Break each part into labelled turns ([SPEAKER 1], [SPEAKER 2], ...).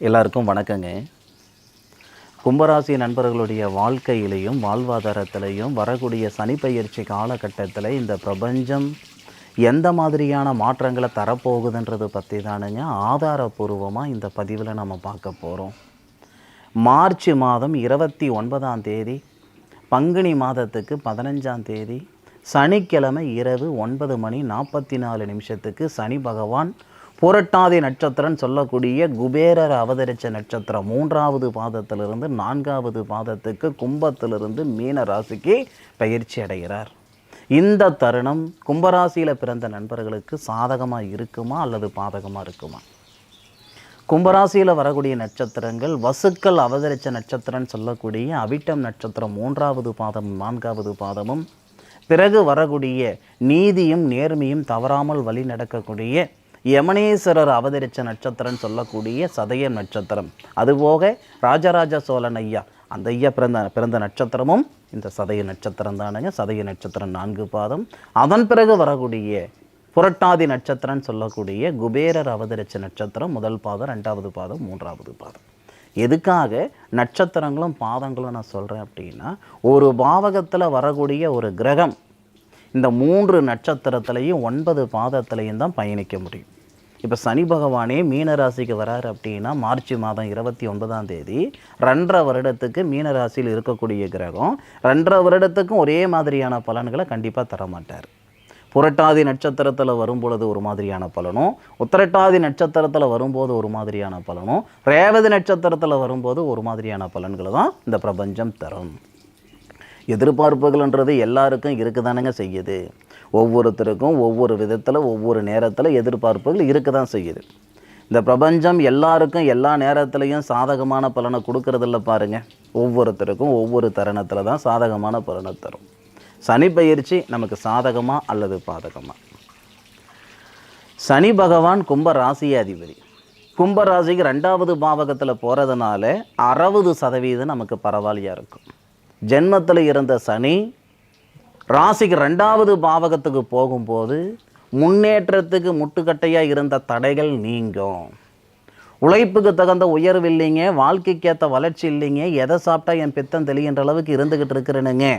[SPEAKER 1] எல்லாருக்கும் வணக்கங்க. கும்பராசி நண்பர்களுடைய வாழ்க்கையிலையும் வாழ்வாதாரத்திலையும் வரக்கூடிய சனி பெயர்ச்சி காலகட்டத்தில் இந்த பிரபஞ்சம் எந்த மாதிரியான மாற்றங்களை தரப்போகுதுன்றது பற்றி தானுங்க ஆதாரபூர்வமாக இந்த பதிவில் நம்ம பார்க்க போகிறோம். மார்ச் மாதம் 29ஆம் தேதி பங்குனி மாதத்துக்கு 15ஆம் தேதி சனிக்கிழமை இரவு 9:44 சனி பகவான் புரட்டாதி நட்சத்திரம் சொல்லக்கூடிய குபேரர் அவதரித்த நட்சத்திரம் 3வது பாதத்திலிருந்து 4வது பாதத்துக்கு கும்பத்திலிருந்து மீன ராசிக்கு பயிற்சி அடைகிறார். இந்த தருணம் கும்பராசியில் பிறந்த நண்பர்களுக்கு சாதகமாக இருக்குமா அல்லது பாதகமாக இருக்குமா? கும்பராசியில் வரக்கூடிய நட்சத்திரங்கள் வசுக்கள் அவதரித்த நட்சத்திரம் சொல்லக்கூடிய அவிட்டம் நட்சத்திரம் 3வது பாதம் 4வது பாதமும், பிறகு வரக்கூடிய நீதியும் நேர்மையும் தவறாமல் வழி நடக்கக்கூடிய யமனேஸ்வரர் அவதரித்த நட்சத்திரம் சொல்லக்கூடிய சதயம் நட்சத்திரம், அதுபோக ராஜராஜ சோழன் ஐயா அந்த ஐயா பிறந்த நட்சத்திரமும் இந்த சதய நட்சத்திரம் தானுங்க. சதய நட்சத்திரம் 4 பாதம். அதன் பிறகு வரக்கூடிய புரட்டாதி நட்சத்திரம் சொல்லக்கூடிய குபேரர் அவதரித்த நட்சத்திரம் 1 பாதம் 2வது பாதம் 3வது பாதம். எதுக்காக நட்சத்திரங்களும் பாதங்களும் நான் சொல்கிறேன் அப்படின்னா, ஒரு பாவகத்தில் வரக்கூடிய ஒரு கிரகம் இந்த 3 நட்சத்திரத்திலையும் 9 பாதத்திலையும் தான் பயணிக்க முடியும். இப்போ சனி பகவானே மீனராசிக்கு வராரு அப்படின்னா மார்ச் மாதம் 29ஆம் தேதி 2.5 வருடத்துக்கு மீனராசியில் இருக்கக்கூடிய கிரகம் 2.5 வருடத்துக்கும் ஒரே மாதிரியான பலன்களை கண்டிப்பாக தரமாட்டார். புரட்டாதி நட்சத்திரத்தில் வரும்பொழுது ஒரு மாதிரியான பலனும், உத்திரட்டாதி நட்சத்திரத்தில் வரும்போது ஒரு மாதிரியான பலனும், ரேவதி நட்சத்திரத்தில் வரும்போது ஒரு மாதிரியான பலன்களை தான் இந்த பிரபஞ்சம் தரும். எதிர்பார்ப்புகள்ன்றது எல்லாருக்கும் இருக்குதானுங்க செய்யுது. ஒவ்வொருத்தருக்கும் ஒவ்வொரு விதத்தில் ஒவ்வொரு நேரத்தில் எதிர்பார்ப்புகள் இருக்க தான் செய்யுது. இந்த பிரபஞ்சம் எல்லாருக்கும் எல்லா நேரத்துலையும் சாதகமான பலனை கொடுக்கறதில்ல பாருங்கள். ஒவ்வொருத்தருக்கும் ஒவ்வொரு தருணத்தில் தான் சாதகமான பலனை தரும். சனி பயிற்சி நமக்கு சாதகமா அல்லது பாதகமா? சனி பகவான் கும்ப ராசி அதிபதி. கும்பராசிக்கு 2வது பாவகத்தில் போகிறதுனால 60% நமக்கு பரவாயில்லையாக இருக்கும். ஜென்மத்தில் இருந்த சனி ராசிக்கு 2வது பாவகத்துக்கு போகும்போது முன்னேற்றத்துக்கு முட்டுக்கட்டையாக இருந்த தடைகள் நீங்கும். உழைப்புக்கு தகுந்த உயர்வு இல்லைங்க, வாழ்க்கைக்கேற்ற வளர்ச்சி இல்லைங்க, எதை சாப்பிட்டா என் பித்தம் தெளிகின்ற அளவுக்கு இருந்துக்கிட்டு இருக்கிறேனுங்க,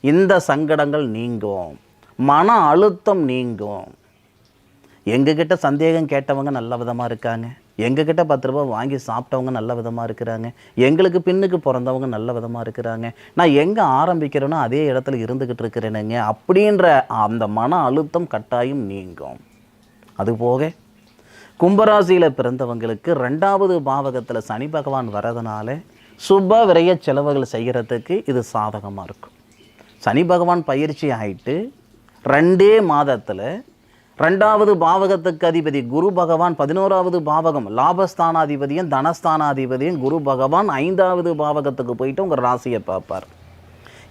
[SPEAKER 1] இந்த சங்கடங்கள் நீங்கும், மன அழுத்தம் நீங்கும். எங்ககிட்ட சந்தேகம் கேட்டவங்க நல்ல விதமாக இருக்காங்க, எங்ககிட்ட 10 ரூபா வாங்கி சாப்பிட்டவங்க நல்ல விதமாக இருக்கிறாங்க, எங்களுக்கு பின்னுக்கு பிறந்தவங்க நல்ல விதமாக இருக்கிறாங்க, நான் எங்கே ஆரம்பிக்கிறேனோ அதே இடத்துல இருந்துக்கிட்டு இருக்கிறேனுங்க அப்படின்ற அந்த மன அழுத்தம் கட்டாயம் நீங்கும். அதுபோக கும்பராசியில் பிறந்தவங்களுக்கு 2வது பாவகத்தில் சனி பகவான் வரதுனால சுப விரய செலவுகள் செய்கிறதுக்கு இது சாதகமாக இருக்கும். சனி பகவான் பயிற்சி ஆகிட்டு 2 மாதத்தில் 2வது பாவகத்துக்கு அதிபதி குரு பகவான் 11வது பாவகம் லாபஸ்தானாதிபதியும் தனஸ்தானாதிபதியும் குரு பகவான் 5வது பாவகத்துக்கு போயிட்டு உங்கள் ராசியை பார்ப்பார்.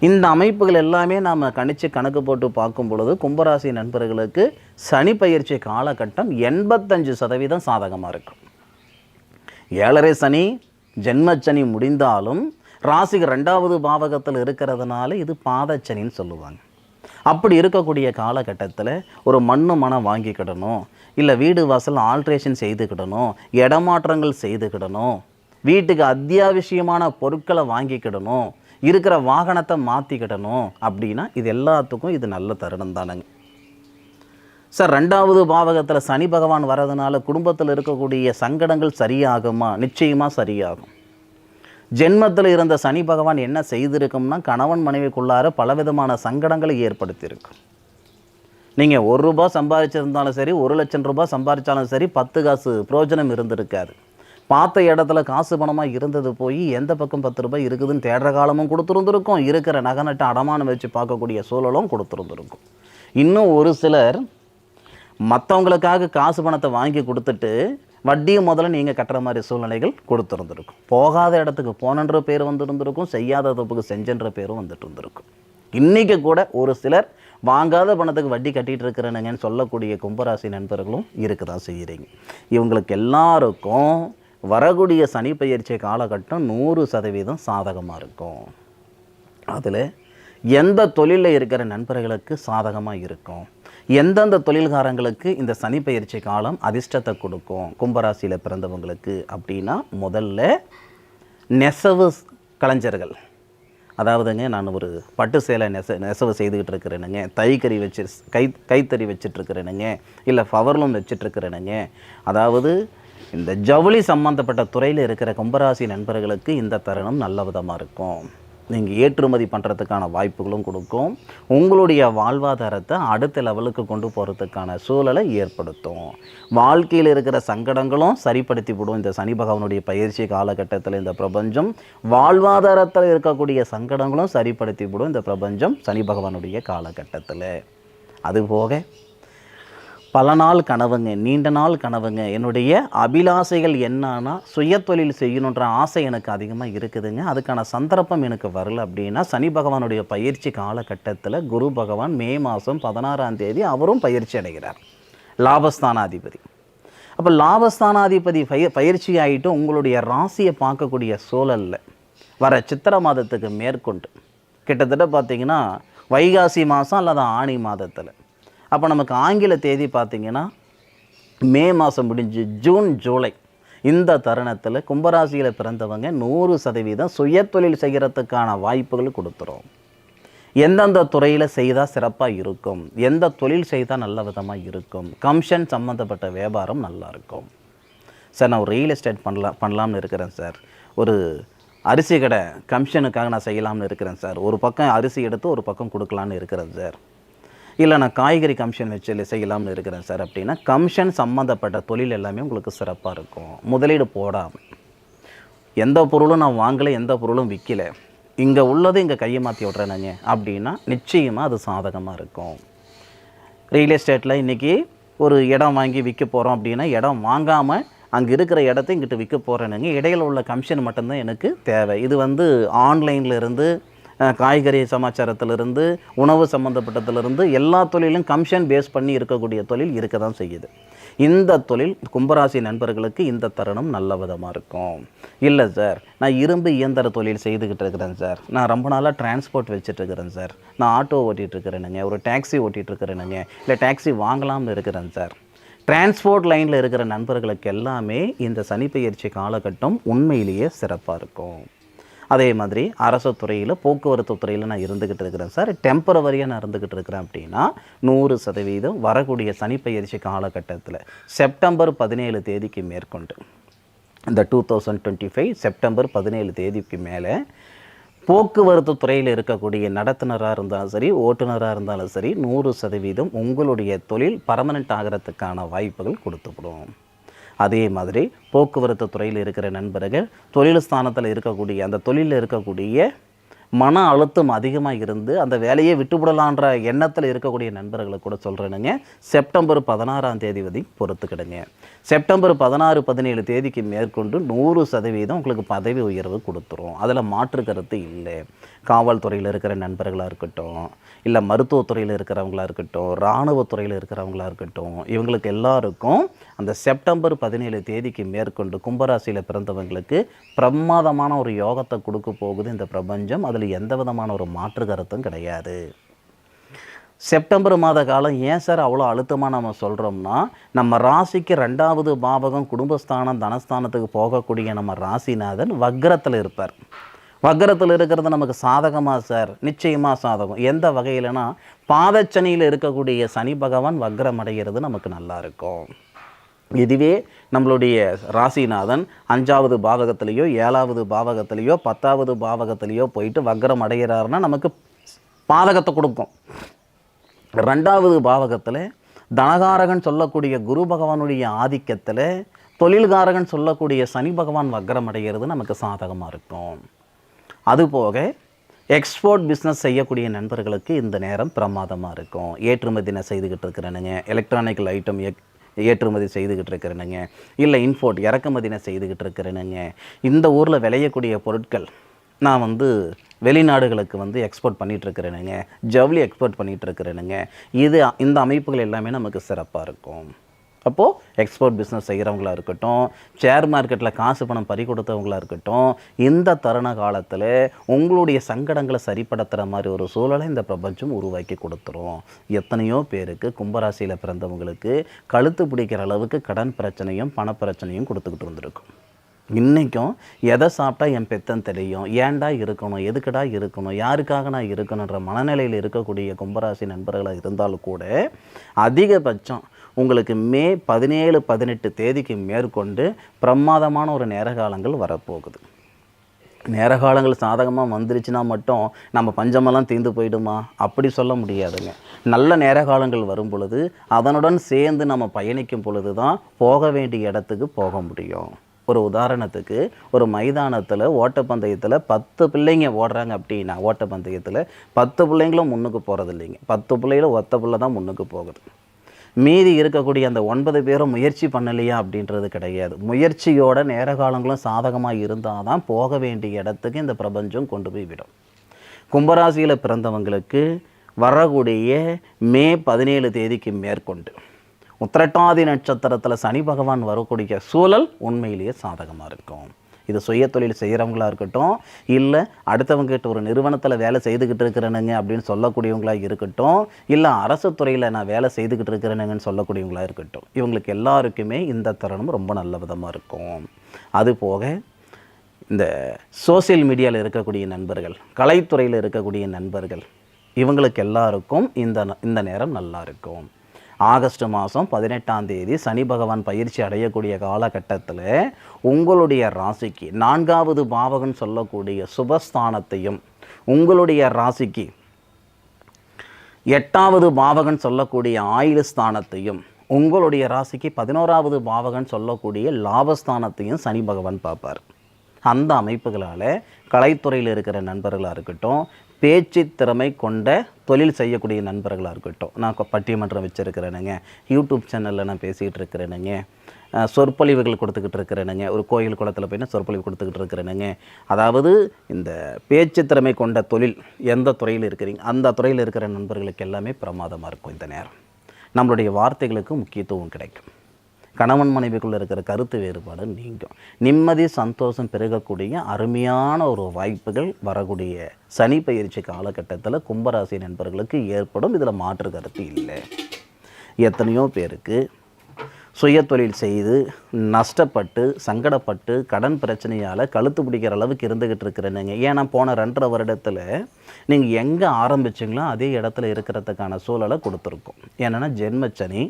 [SPEAKER 1] இந்த அமைப்புகள் எல்லாமே நாம் கணக்கு போட்டு பார்க்கும் பொழுது கும்பராசி நண்பர்களுக்கு சனி பயிற்சி காலகட்டம் 85% சாதகமாக இருக்கும். 7.5 சனி ஜென்மச்சனி முடிந்தாலும் ராசிக்கு 2வது பாவகத்தில் இருக்கிறதுனால இது பாதச்சனின்னு சொல்லுவாங்க. அப்படி இருக்கக்கூடிய காலகட்டத்தில் ஒரு மனம் வாங்கிக்கிடணும், இல்லை வீடு வாசல் ஆல்ட்ரேஷன் செய்துக்கிடணும், இடமாற்றங்கள் செய்துக்கிடணும், வீட்டுக்கு அத்தியாவசியமான பொருட்களை வாங்கிக்கிடணும், இருக்கிற வாகனத்தை மாற்றிக்கிடணும் அப்படின்னா இது எல்லாத்துக்கும் இது நல்ல தருணம் தானுங்க. சார் 2வது பாவகத்தில் சனி பகவான் வர்றதுனால குடும்பத்தில் இருக்கக்கூடிய சங்கடங்கள் சரியாகுமா? நிச்சயமாக சரியாகும். ஜென்மத்தில் இருந்த சனி பகவான் என்ன செய்திருக்கும்னா கணவன் மனைவிக்குள்ளார பலவிதமான சங்கடங்களை ஏற்படுத்தியிருக்கும். நீங்கள் 1 ரூபா சம்பாதிச்சிருந்தாலும் சரி, 1 லட்சம் ரூபாய் சம்பாதிச்சாலும் சரி, 10 காசு பிரயோஜனம் இருந்திருக்காது. பார்த்த இடத்துல காசு பணமாக இருந்தது போய் எந்த பக்கம் 10 ரூபாய் இருக்குதுன்னு தேடுற காலமும் கொடுத்துருந்துருக்கும், இருக்கிற நகை அடமானம் வச்சு பார்க்கக்கூடிய சூழலும் கொடுத்துருந்துருக்கும். இன்னும் ஒரு சிலர் மற்றவங்களுக்காக காசு பணத்தை வாங்கி கொடுத்துட்டு வட்டியும் முதல்ல நீங்கள் கட்டுற மாதிரி சூழ்நிலைகள் கொடுத்துருந்துருக்கும். போகாத இடத்துக்கு போனன்ற பேர் வந்துருந்துருக்கும், செய்யாத தப்புக்கு செஞ்சன்ற பேரும் வந்துட்டு இருந்திருக்கும். இன்றைக்கி கூட ஒரு சிலர் வாங்காத பணத்துக்கு வட்டி கட்டிகிட்டு இருக்கிறேனுங்கன்னு சொல்லக்கூடிய கும்பராசி நண்பர்களும் இருக்க தான் செய்கிறீங்க. இவங்களுக்கு எல்லாருக்கும் வரக்கூடிய சனி பெயர்ச்சி காலகட்டம் 100% சாதகமாக இருக்கும். அதில் எந்த தொழிலில் இருக்கிற நண்பர்களுக்கு சாதகமாக இருக்கும், எந்தெந்த தொழில்காரங்களுக்கு இந்த சனி பயிற்சி காலம் அதிர்ஷ்டத்தை கொடுக்கும் கும்பராசியில் பிறந்தவங்களுக்கு அப்படின்னா, முதல்ல நெசவு கலைஞர்கள். அதாவதுங்க, நான் ஒரு பட்டு சேலை நெசவு செய்துக்கிட்டு இருக்கிறேனுங்க, தைக்கறி வச்சு கைத்தறி வச்சிட்ருக்கிறேனுங்க, இல்லை பவர்லூம் வச்சிட்ருக்கிறேனுங்க. அதாவது இந்த ஜவுளி சம்மந்தப்பட்ட துறையில் இருக்கிற கும்பராசி நண்பர்களுக்கு இந்த தருணம் நல்ல விதமாக இருக்கும். நீங்கள் ஏற்றுமதி பண்ணுறதுக்கான வாய்ப்புகளும் கொடுக்கும். உங்களுடைய வாழ்வாதாரத்தை அடுத்த லெவலுக்கு கொண்டு போகிறதுக்கான சூழலை ஏற்படுத்தும். வாழ்க்கையில் இருக்கிற சங்கடங்களும் சரிப்படுத்தி விடும் இந்த சனி பகவானுடைய பயிற்சி காலகட்டத்தில். இந்த பிரபஞ்சம் வாழ்வாதாரத்தில் இருக்கக்கூடிய சங்கடங்களும் சரிப்படுத்தி விடும் இந்த பிரபஞ்சம் சனி பகவானுடைய காலகட்டத்தில். அதுபோக பல நாள் கனவுங்க, நீண்ட நாள் கனவுங்க, என்னுடைய அபிலாசைகள் என்னன்னா சுய தொழில் செய்யணுன்ற ஆசை எனக்கு அதிகமாக இருக்குதுங்க, அதுக்கான சந்தர்ப்பம் எனக்கு வரல அப்படின்னா, சனி பகவானுடைய பயிற்சி காலகட்டத்தில் குரு பகவான் மே மாதம் 16ஆம் தேதி அவரும் பயிற்சி அடைகிறார், லாபஸ்தானாதிபதி. அப்போ லாபஸ்தானாதிபதி பயிற்சி ஆகிட்டு உங்களுடைய ராசியை பார்க்கக்கூடிய சூழலில் வர சித்திரை மாதத்துக்கு மேற்கொண்டு கிட்டத்தட்ட பார்த்திங்கன்னா வைகாசி மாதம் அல்லது ஆணி மாதத்தில், அப்போ நமக்கு ஆங்கில தேதி பார்த்திங்கன்னா மே மாதம் முடிஞ்சு ஜூன் ஜூலை, இந்த தருணத்தில் கும்பராசியில் பிறந்தவங்க 100% சுய தொழில் செய்கிறதுக்கான வாய்ப்புகள் கொடுத்துரும். எந்தெந்த துறையில் செய்தால் சிறப்பாக இருக்கும், எந்த தொழில் செய்தால் நல்ல விதமாக இருக்கும், கமிஷன் சம்மந்தப்பட்ட வியாபாரம் நல்லாயிருக்கும். சார், நான் ஒரு ரியல் எஸ்டேட் பண்ணலாம்னு இருக்கிறேன் சார், ஒரு அரிசி கடை கமிஷனுக்காக நான் செய்யலாம்னு இருக்கிறேன் சார், ஒரு பக்கம் அரிசி எடுத்து ஒரு பக்கம் கொடுக்கலான்னு இருக்கிறேன் சார், இல்லை நான் காய்கறி கமிஷன் வச்சு செய்யலாம்னு இருக்கிறேன் சார் அப்படின்னா, கமிஷன் சம்மந்தப்பட்ட தொழில் எல்லாமே உங்களுக்கு சிறப்பாக இருக்கும். முதலீடு போடாமல், எந்த பொருளும் நான் வாங்கலை, எந்த பொருளும் விற்கலை, இங்கே உள்ளது இங்கே கையை மாற்றி விட்றேனுங்க அப்படின்னா நிச்சயமாக அது சாதகமாக இருக்கும். ரியல் எஸ்டேட்டில் இன்றைக்கி ஒரு இடம் வாங்கி விற்க போகிறோம் அப்படின்னா, இடம் வாங்காமல் அங்கே இருக்கிற இடத்த இங்கிட்ட விற்க போகிறேனுங்க, இடையில் உள்ள கமிஷன் மட்டும்தான் எனக்கு தேவை. இது ஆன்லைனில் இருந்து காய்கறி சமாச்சாரத்திலிருந்து உணவு சம்மந்தப்பட்டதிலிருந்து எல்லா தொழிலும் கமிஷன் பேஸ் பண்ணி இருக்கக்கூடிய தொழில் இருக்க தான் செய்யுது. இந்த தொழில் கும்பராசி நண்பர்களுக்கு இந்த தருணம் நல்ல விதமாக இருக்கும். இல்லை சார், நான் இரும்பு இயந்திர தொழில் செய்துக்கிட்டு இருக்கிறேன் சார், நான் ரொம்ப நாளாக டிரான்ஸ்போர்ட் வச்சுட்ருக்கிறேன் சார், நான் ஆட்டோ ஓட்டிகிட்ருக்கிறேனுங்க, ஒரு டாக்ஸி ஓட்டிகிட்ருக்கிறேனுங்க, இல்லை டாக்ஸி வாங்கலாம்னு இருக்கிறேன் சார். டிரான்ஸ்போர்ட் லைனில் இருக்கிற நண்பர்களுக்கு எல்லாமே இந்த சனி பயிற்சி காலகட்டம் உண்மையிலேயே சிறப்பாக இருக்கும். அதே மாதிரி அரசு துறையில் போக்குவரத்து துறையில் நான் இருந்துக்கிட்டு இருக்கிறேன் சார், டெம்பரவரியாக நான் இருந்துக்கிட்டு இருக்கிறேன் அப்படின்னா 100% வரக்கூடிய சனி பயிற்சி காலகட்டத்தில் செப்டம்பர் 17 தேதிக்கு மேற்கொண்டு, இந்த 2025 செப்டம்பர் 17 தேதிக்கு மேலே போக்குவரத்து துறையில் இருக்கக்கூடிய நடத்துனராக இருந்தாலும் சரி, ஓட்டுநராக இருந்தாலும் சரி, 100% உங்களுடைய தொழில் பர்மனெண்ட் ஆகிறதுக்கான வாய்ப்புகள் கொடுத்துவிடும். அதே மாதிரி போக்குவரத்து துறையில் இருக்கிற நண்பர்கள் தொழில் ஸ்தானத்தில் இருக்கக்கூடிய அந்த தொழிலில் இருக்கக்கூடிய மன அழுத்தம் அதிகமாக இருந்து அந்த வேலையை விட்டுவிடலான்ற எண்ணத்தில் இருக்கக்கூடிய நண்பர்களை கூட சொல்கிறேனுங்க, செப்டம்பர் 16ஆம் தேதி வரை பொறுத்துக்கிடுங்க. செப்டம்பர் 16, 17 தேதிக்கு மேற்கொண்டு 100% உங்களுக்கு பதவி உயர்வு கொடுத்துரும். அதில் மாற்று கருத்து இல்லை. காவல்துறையில் இருக்கிற நண்பர்களாக இருக்கட்டும், இல்லை மருத்துவத்துறையில் இருக்கிறவங்களா இருக்கட்டும், இராணுவத்துறையில் இருக்கிறவங்களா இருக்கட்டும், இவங்களுக்கு எல்லாருக்கும் அந்த செப்டம்பர் 17 தேதிக்கு மேற்கொண்டு கும்பராசியில் பிறந்தவங்களுக்கு பிரமாதமான ஒரு யோகத்தை கொடுக்க போகுது இந்த பிரபஞ்சம். அதில் எந்த விதமான ஒரு மாற்று கருத்தும் கிடையாது. செப்டம்பர் மாத காலம் ஏன் சார் அவ்வளோ அழுத்தமாக நம்ம சொல்கிறோம்னா, நம்ம ராசிக்கு 2வது பாவகம் குடும்பஸ்தானம் தனஸ்தானத்துக்கு போகக்கூடிய நம்ம ராசிநாதன் வக்ரத்தில் இருப்பார். வக்ரத்தில் இருக்கிறது நமக்கு சாதகமாக சார்? நிச்சயமாக சாதகம். எந்த வகையிலனா, பாதச்சனியில் இருக்கக்கூடிய சனி பகவான் வக்ரம் அடைகிறது நமக்கு நல்லா இருக்கும். இதுவே நம்மளுடைய ராசிநாதன் 5வது பாவகத்திலேயோ 7வது பாவகத்திலேயோ 10வது பாவகத்திலேயோ போயிட்டு வக்ரம் அடைகிறாருன்னா நமக்கு பாதகத்தை கொடுக்கும். 2வது பாவகத்தில் தனகாரகன் சொல்லக்கூடிய குரு பகவானுடைய ஆதிக்கத்தில் தொழில்காரகன் சொல்லக்கூடிய சனி பகவான் வக்ரம் அடைகிறது நமக்கு சாதகமாக இருக்கும். அதுபோக எக்ஸ்போர்ட் பிஸ்னஸ் செய்யக்கூடிய நண்பர்களுக்கு இந்த நேரம் பிரமாதமாக இருக்கும். ஏற்றுமதி செய்துக்கிட்டு இருக்கிறேனுங்க, எலக்ட்ரானிக்கல் ஐட்டம் ஏற்றுமதி செய்துக்கிட்டு இருக்கிறேனுங்க, இல்லை இன்போர்ட் இறக்குமதினை செய்துக்கிட்டு இருக்கிறேனுங்க, இந்த ஊரில் விளையக்கூடிய பொருட்கள் நான் வெளிநாடுகளுக்கு எக்ஸ்போர்ட் பண்ணிகிட்ருக்கிறேனுங்க, ஜவுளி எக்ஸ்போர்ட் பண்ணிகிட்ருக்கிறேனுங்க, இந்த அமைப்புகள் எல்லாமே நமக்கு சிறப்பாக இருக்கும். அப்போது எக்ஸ்போர்ட் பிஸ்னஸ் செய்கிறவங்களா இருக்கட்டும், ஷேர் மார்க்கெட்டில் காசு பணம் பறி கொடுத்தவங்களா இருக்கட்டும், இந்த தருண காலத்தில் உங்களுடைய சங்கடங்களை சரிப்படுத்துகிற மாதிரி ஒரு சூழலை இந்த பிரபஞ்சம் உருவாக்கி கொடுத்துரும். எத்தனையோ பேருக்கு கும்பராசியில் பிறந்தவங்களுக்கு கழுத்து பிடிக்கிற அளவுக்கு கடன் பிரச்சனையும் பணப்பிரச்சனையும் கொடுத்துக்கிட்டு இருந்திருக்கும். இன்றைக்கும் எதை சாப்பிட்டா என் பெத்தன் தெரியும், ஏன்டா இருக்கணும், எதுக்குடா இருக்கணும், யாருக்காக நான் இருக்கணுன்ற மனநிலையில் இருக்கக்கூடிய கும்பராசி நண்பர்களாக இருந்தாலும் கூட அதிகபட்சம் உங்களுக்கு மே 17, 18 தேதிக்கு மேற்கொண்டு பிரமாதமான ஒரு நேரகாலங்கள் வரப்போகுது. நேரகாலங்கள் சாதகமாக வந்துருச்சுன்னா மட்டும் நம்ம பஞ்சமெல்லாம் தீர்ந்து போயிடுமா? அப்படி சொல்ல முடியாதுங்க. நல்ல நேரகாலங்கள் வரும் பொழுது அதனுடன் சேர்ந்து நம்ம பயணிக்கும் பொழுது தான் போக வேண்டிய இடத்துக்கு போக முடியும். ஒரு உதாரணத்துக்கு, ஒரு மைதானத்தில் ஓட்டப்பந்தயத்தில் 10 பிள்ளைங்க ஓடுறாங்க அப்படின்னா, ஓட்டப்பந்தயத்தில் 10 பிள்ளைங்களும் முன்னுக்கு போகிறது இல்லைங்க. 10 பிள்ளைகள ஒத்த பிள்ளை தான் முன்னுக்கு போகுது. மீதி இருக்கக்கூடிய அந்த 9 பேரும் முயற்சி பண்ணலையா அப்படின்றது கிடையாது. முயற்சியோட நேரகாலங்களும் சாதகமாக இருந்தால் தான் போக வேண்டிய இடத்துக்கு இந்த பிரபஞ்சம் கொண்டு போய் விடும். கும்பராசியில் பிறந்தவங்களுக்கு வரக்கூடிய மே 17 தேதிக்கு மேற்கொண்டு உத்திரட்டாதி நட்சத்திரத்தில் சனி பகவான் வரக்கூடிய சூழல் உண்மையிலேயே சாதகமாக இருக்கும். இது சுய தொழில் செய்கிறவங்களா இருக்கட்டும், இல்லை அடுத்தவங்ககிட்ட ஒரு நிறுவனத்தில் வேலை செய்துக்கிட்டு இருக்கிறேனுங்க அப்படின்னு சொல்லக்கூடியவங்களாக இருக்கட்டும், இல்லை அரசு துறையில் நான் வேலை செய்துக்கிட்டு இருக்கிறேனுங்கன்னு சொல்லக்கூடியவங்களாக இருக்கட்டும், இவங்களுக்கு எல்லாருக்குமே இந்த தருணம் ரொம்ப நல்ல விதமாக இருக்கும். அதுபோக இந்த சோசியல் மீடியாவில் இருக்கக்கூடிய நண்பர்கள், கலைத்துறையில் இருக்கக்கூடிய நண்பர்கள், இவங்களுக்கு எல்லாருக்கும் இந்த நேரம் நல்லா இருக்கும். ஆகஸ்ட் மாதம் 18ஆம் தேதி சனி பகவான் பயிற்சி அடையக்கூடிய காலகட்டத்தில் உங்களுடைய ராசிக்கு 4வது பாவகன் சொல்லக்கூடிய சுபஸ்தானத்தையும், உங்களுடைய ராசிக்கு 8வது பாவகன் சொல்லக்கூடிய ஆயுள் ஸ்தானத்தையும், உங்களுடைய ராசிக்கு 11வது பாவகன் சொல்லக்கூடிய லாபஸ்தானத்தையும் சனி பகவான் பார்ப்பார். அந்த அமைப்புகளால் கலைத்துறையில் இருக்கிற நண்பர்களாக இருக்கட்டும், பேச்சு திறமை கொண்ட தொழில் செய்யக்கூடிய நண்பர்களாக இருக்கட்டும், நான் பட்டிமன்றம் வச்சுருக்கிறேனுங்க, யூடியூப் சேனலில் நான் பேசிகிட்டு இருக்கிறேனுங்க, சொற்பொழிவுகள் கொடுத்துக்கிட்டு இருக்கிறேனுங்க, ஒரு கோயில் குளத்தில் போய் சொற்பொழிவு கொடுத்துக்கிட்டு இருக்கிறேனுங்க, அதாவது இந்த பேச்சு திறமை கொண்ட தொழில் எந்த துறையில் இருக்கிறீங்க அந்த துறையில் இருக்கிற நண்பர்களுக்கு எல்லாமே பிரமாதமாக இருக்கும். இந்த நேரம் நம்மளுடைய வார்த்தைகளுக்கு முக்கியத்துவம் கிடைக்கும். கணவன் மனைவிக்குள்ளே இருக்கிற கருத்து வேறுபாடு நீங்கும். நிம்மதி சந்தோஷம் பெருகக்கூடிய அருமையான ஒரு வாய்ப்புகள் வரக்கூடிய சனி பயிற்சி காலகட்டத்தில் கும்பராசி நண்பர்களுக்கு ஏற்படும். இதில் மாற்று கருத்து இல்லை. எத்தனையோ பேருக்கு சுய தொழில் செய்து நஷ்டப்பட்டு சங்கடப்பட்டு கடன் பிரச்சனையால் கழுத்து பிடிக்கிற அளவுக்கு இருந்துக்கிட்டு இருக்கிறேனுங்க. ஏன்னா போன 2.5 வருடத்தில் நீங்கள் எங்கே ஆரம்பிச்சிங்களோ அதே இடத்துல இருக்கிறதுக்கான சூழலை கொடுத்துருக்கோம். ஏன்னா ஜென்மச்சனி,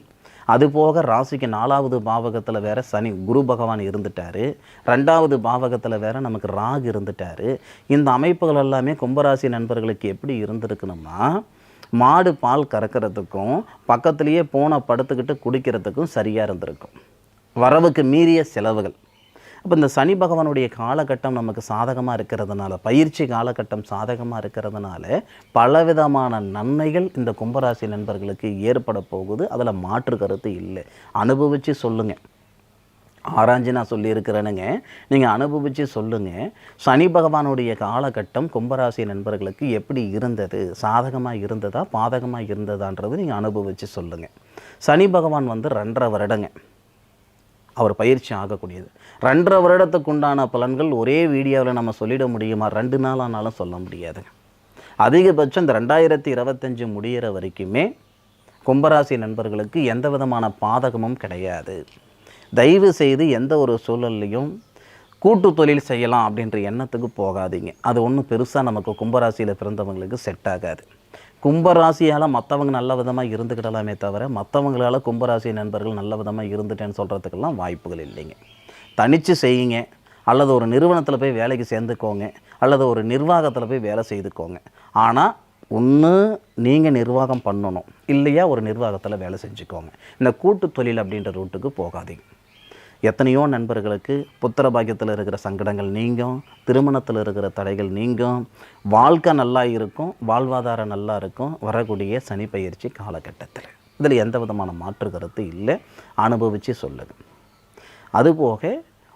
[SPEAKER 1] அதுபோக ராசிக்கு 4வது பாவகத்தில் வேறு சனி குரு பகவான் இருந்துட்டார், 2வது பாவகத்தில் வேறு நமக்கு ராகு இருந்துட்டார். இந்த அமைப்புகள் எல்லாமே கும்பராசி நண்பர்களுக்கு எப்படி இருந்திருக்கணும்னா, மாடு பால் கறக்கிறதுக்கும் பக்கத்துலேயே போன படுத்துக்கிட்டு குடிக்கிறதுக்கும் சரியாக இருந்திருக்கும். வரவுக்கு மீறிய செலவுகள். அப்போ இந்த சனி பகவானுடைய காலகட்டம் நமக்கு சாதகமாக இருக்கிறதுனால, பயிற்சி காலகட்டம் சாதகமாக இருக்கிறதுனால பலவிதமான நன்மைகள் இந்த கும்பராசி நண்பர்களுக்கு ஏற்பட போகுது. அதில் மாற்று கருத்து இல்லை. அனுபவித்து சொல்லுங்கள். ஆராய்ச்சி நான் சொல்லியிருக்கிறேனுங்க, நீங்கள் அனுபவித்து சொல்லுங்கள். சனி பகவானுடைய காலகட்டம் கும்பராசி நண்பர்களுக்கு எப்படி இருந்தது, சாதகமாக இருந்ததா பாதகமாக இருந்ததான்றது நீங்கள் அனுபவித்து சொல்லுங்கள். சனி பகவான் 2.5 வருடங்க அவர் பயிற்சி ஆகக்கூடியது. 2.5 வருடத்துக்கு உண்டான பலன்கள் ஒரே வீடியோவில் நம்ம சொல்லிட முடியுமா? 2 நாள் ஆனாலும் சொல்ல முடியாதுங்க. அதிகபட்சம் இந்த 2025 முடிகிற வரைக்குமே கும்பராசி நண்பர்களுக்கு எந்த விதமான பாதகமும் கிடையாது. தயவு செய்து எந்த ஒரு சூழல்லையும் கூட்டு தொழில் செய்யலாம் அப்படின்ற எண்ணத்துக்கு போகாதீங்க. அது ஒன்றும் பெருசாக நமக்கு கும்பராசியில் பிறந்தவங்களுக்கு செட் ஆகாது. கும்பராசியால் மற்றவங்க நல்ல விதமாக இருந்துக்கிடலாமே தவிர மற்றவங்களால் கும்பராசி நண்பர்கள் நல்ல விதமாக இருந்துட்டேன்னு சொல்கிறதுக்கெல்லாம் வாய்ப்புகள் இல்லைங்க. தனித்து செய்யுங்க, அல்லது ஒரு நிறுவனத்தில் போய் வேலைக்கு சேர்ந்துக்கோங்க, அல்லது ஒரு நிர்வாகத்தில் போய் வேலை செய்துக்கோங்க. ஆனால் ஒன்று நீங்கள் நிர்வாகம் பண்ணணும், இல்லையா ஒரு நிர்வாகத்தில் வேலை செஞ்சுக்கோங்க. இந்த கூட்டு தொழில் அப்படின்ற ரூட்டுக்கு போகாதீங்க. எத்தனையோ நண்பர்களுக்கு புத்திர பாக்கியத்தில் இருக்கிற சங்கடங்கள் நீங்கும், திருமணத்தில் இருக்கிற தடைகள் நீங்கும், வாழ்க்கை நல்லா இருக்கும், வாழ்வாதாரம் நல்லா இருக்கும் வரக்கூடிய சனி பயிற்சி காலகட்டத்தில். இதில் எந்த விதமான மாற்று கருத்து இல்லை. அனுபவித்து சொல்லுங்கள். அதுபோக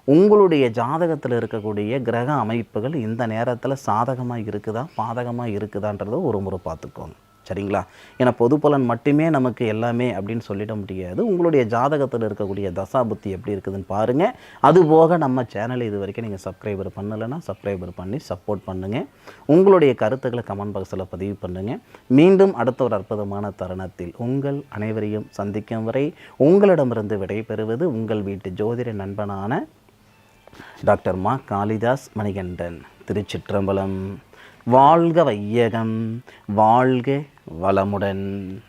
[SPEAKER 1] உங்களுடைய ஜாதகத்தில் இருக்கக்கூடிய கிரக அமைப்புகள் இந்த நேரத்தில் சாதகமாக இருக்குதா பாதகமாக இருக்குதான்றதை ஒரு முறை பார்த்துக்கோங்க. சரிங்களா? ஏன்னா பொது பலன் மட்டுமே நமக்கு எல்லாமே அப்படின்னு சொல்லிட முடியாது. உங்களுடைய ஜாதகத்தில் இருக்கக்கூடிய தசாபுத்தி எப்படி இருக்குதுன்னு பாருங்கள். அதுபோக நம்ம சேனலை இது வரைக்கும் நீங்கள் சப்ஸ்கிரைபர் பண்ணலைன்னா சப்ஸ்கிரைபர் பண்ணி சப்போர்ட் பண்ணுங்கள். உங்களுடைய கருத்துக்களை கமெண்ட் பாக்ஸில் பதிவு பண்ணுங்கள். மீண்டும் அடுத்த ஒரு அற்புதமான தருணத்தில் உங்கள் அனைவரையும் சந்திக்கும் வரை உங்களிடமிருந்து விடைபெறுவது உங்கள் வீட்டு ஜோதிட நண்பனான டாக்டர் மா. காளிதாஸ் மணிகண்டன். திருச்சிற்றம்பலம். வாழ்க வையகம், வாழ்க வளமுடன்.